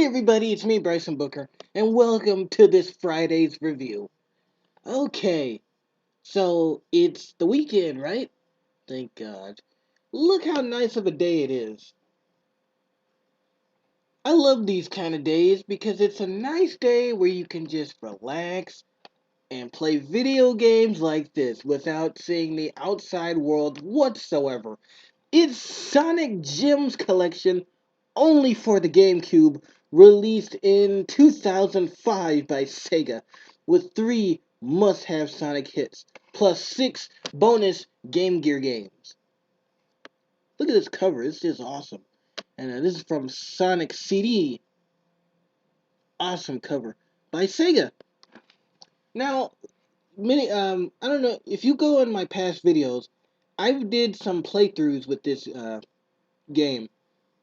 Hey everybody, it's me, Bryson Booker, and welcome to this Friday's review. Okay, so it's the weekend, right? Thank God. Look how nice of a day it is. I love these kind of days because it's a nice day where you can just relax and play video games like this without seeing the outside world whatsoever. It's Sonic Gems Collection only for the Gamecube, released in 2005 by Sega, with 3 must-have Sonic hits, plus 6 bonus Game Gear games. Look at this cover, it's just awesome. And this is from Sonic CD. Awesome cover by Sega. Now, I don't know, if you go in my past videos, I did some playthroughs with this game.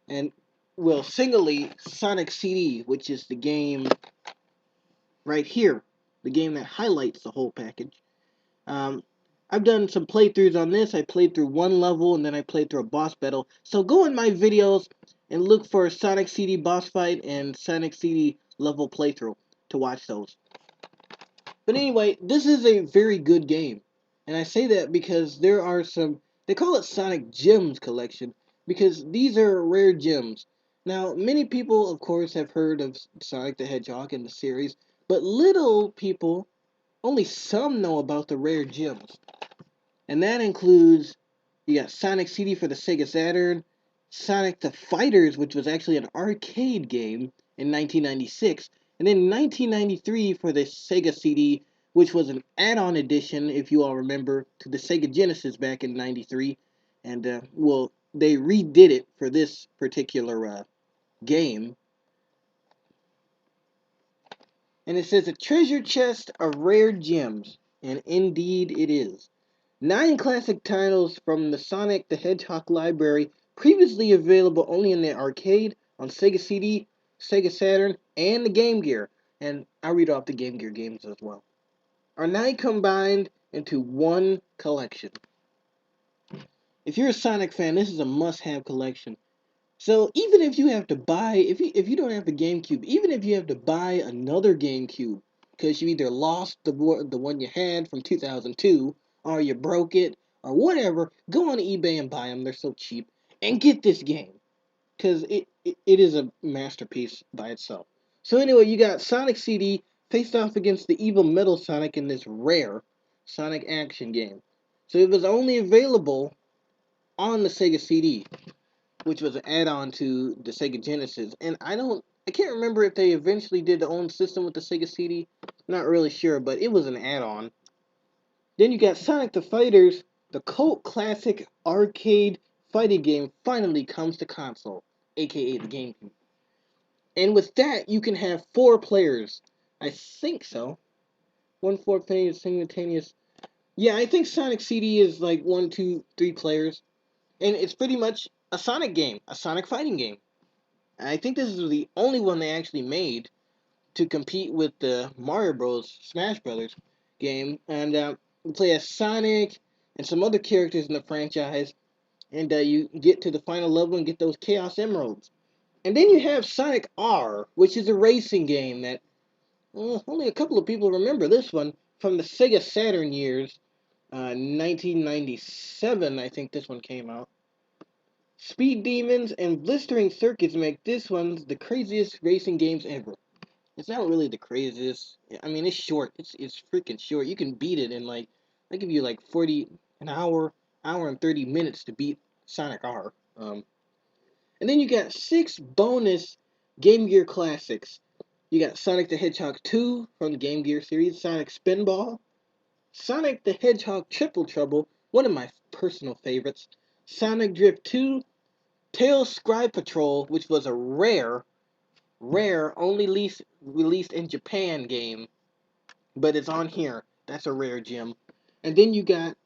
And well, singly Sonic CD, which is the game right here, the game that highlights the whole package. Um, I've done some playthroughs on this. I played through one level and then I played through a boss battle. So go in my videos and look for Sonic CD boss fight and Sonic CD level playthrough to watch those. But anyway, this is a very good game. And I say that because there are some, they call it Sonic Gems Collection, because these are rare gems. Now, many people, of course, have heard of Sonic the Hedgehog in the series, but little people, only some know about the rare gems. And that includes, you got Sonic CD for the Sega Saturn, Sonic the Fighters, which was actually an arcade game in 1996, and then 1993 for the Sega CD, which was an add-on edition, if you all remember, to the Sega Genesis back in 93. And, well, they redid it for this particular game. And it says a treasure chest of rare gems, and indeed it is. 9 classic titles from the Sonic the Hedgehog library, previously available only in the arcade, on Sega CD, Sega Saturn, and the Game Gear. And I'll read off the Game Gear games as well. Are now combined into one collection. If you're a Sonic fan, this is a must-have collection. So even if you have to buy, if you don't have the GameCube, even if you have to buy another GameCube, because you either lost the one you had from 2002, or you broke it, or whatever, go on eBay and buy them. They're so cheap. And get this game, because it is a masterpiece by itself. So anyway, you got Sonic CD faced off against the evil Metal Sonic in this rare Sonic action game. So it was only available on the Sega CD, which was an add-on to the Sega Genesis. And I can't remember if they eventually did their own system with the Sega CD. Not really sure, but it was an add-on. Then you got Sonic the Fighters, the cult classic arcade fighting game finally comes to console, aka the GameCube. And with that, you can have 4 players. I think so. 4 players simultaneous. Yeah, I think Sonic CD is like 1, 2, 3 players. And it's pretty much a Sonic game, a Sonic fighting game. I think this is the only one they actually made to compete with the Mario Bros. Smash Brothers game. And you play as Sonic and some other characters in the franchise. And you get to the final level and get those Chaos Emeralds. And then you have Sonic R, which is a racing game that only a couple of people remember this one from the Sega Saturn years. 1997, I think this one came out. Speed demons and blistering circuits make this one the craziest racing games ever. It's not really the craziest. I mean, it's short. It's freaking short. You can beat it in like, I give you like 40 an hour and 30 minutes to beat Sonic R. And then you got 6 bonus Game Gear classics. You got Sonic the Hedgehog 2 from the Game Gear series, Sonic Spinball, Sonic the Hedgehog Triple Trouble, one of my personal favorites, Sonic Drift 2, Tails Scribe Patrol, which was a rare, only released in Japan game, but it's on here. That's a rare gem. And then you got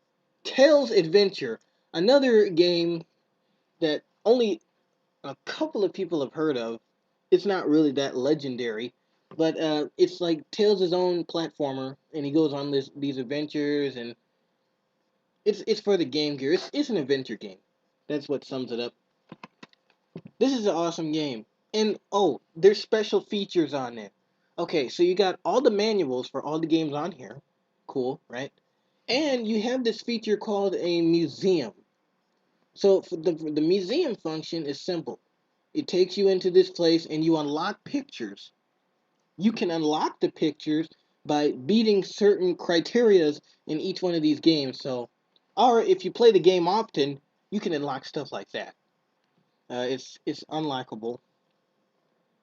Tails Adventure, another game that only a couple of people have heard of. It's not really that legendary, but it's like Tails' own platformer, and he goes on these adventures, and it's for the Game Gear. It's an adventure game. That's what sums it up. This is an awesome game. And oh, there's special features on it. Okay, so you got all the manuals for all the games on here. Cool, right? And you have this feature called a museum. So for the museum function is simple. It takes you into this place and you unlock pictures. You can unlock the pictures by beating certain criterias in each one of these games. So, or if you play the game often, you can unlock stuff like that. It's unlockable,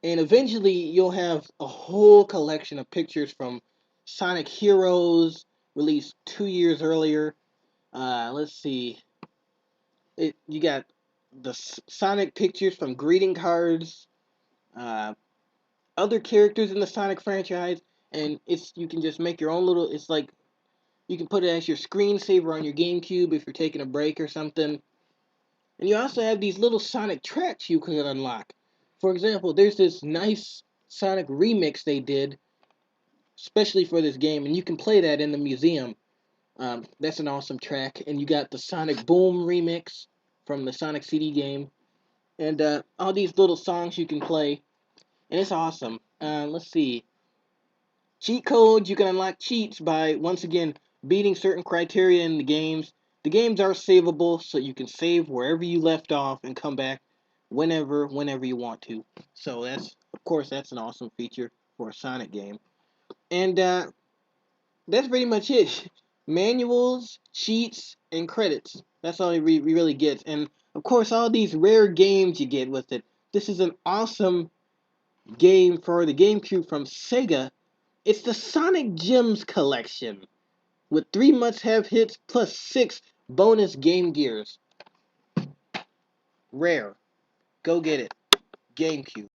and eventually you'll have a whole collection of pictures from Sonic Heroes, released 2 years earlier. Let's see, you got the Sonic pictures from greeting cards, uh, other characters in the Sonic franchise, and you can just make your own little. It's like you can put it as your screensaver on your GameCube if you're taking a break or something. And you also have these little Sonic tracks you can unlock. For example, there's this nice Sonic remix they did, especially for this game, and you can play that in the museum. That's an awesome track. And you got the Sonic Boom remix from the Sonic CD game, and all these little songs you can play, and it's awesome. Let's see. Cheat codes, you can unlock cheats by, once again, beating certain criteria in the games. The games are savable, so you can save wherever you left off and come back whenever you want to. So of course, that's an awesome feature for a Sonic game. And that's pretty much it. Manuals, cheats, and credits. That's all it really gets. And of course, all these rare games you get with it. This is an awesome game for the GameCube from Sega. It's the Sonic Gems collection with 3 must-have hits plus 6 bonus Game Gears. Rare. Go get it. GameCube.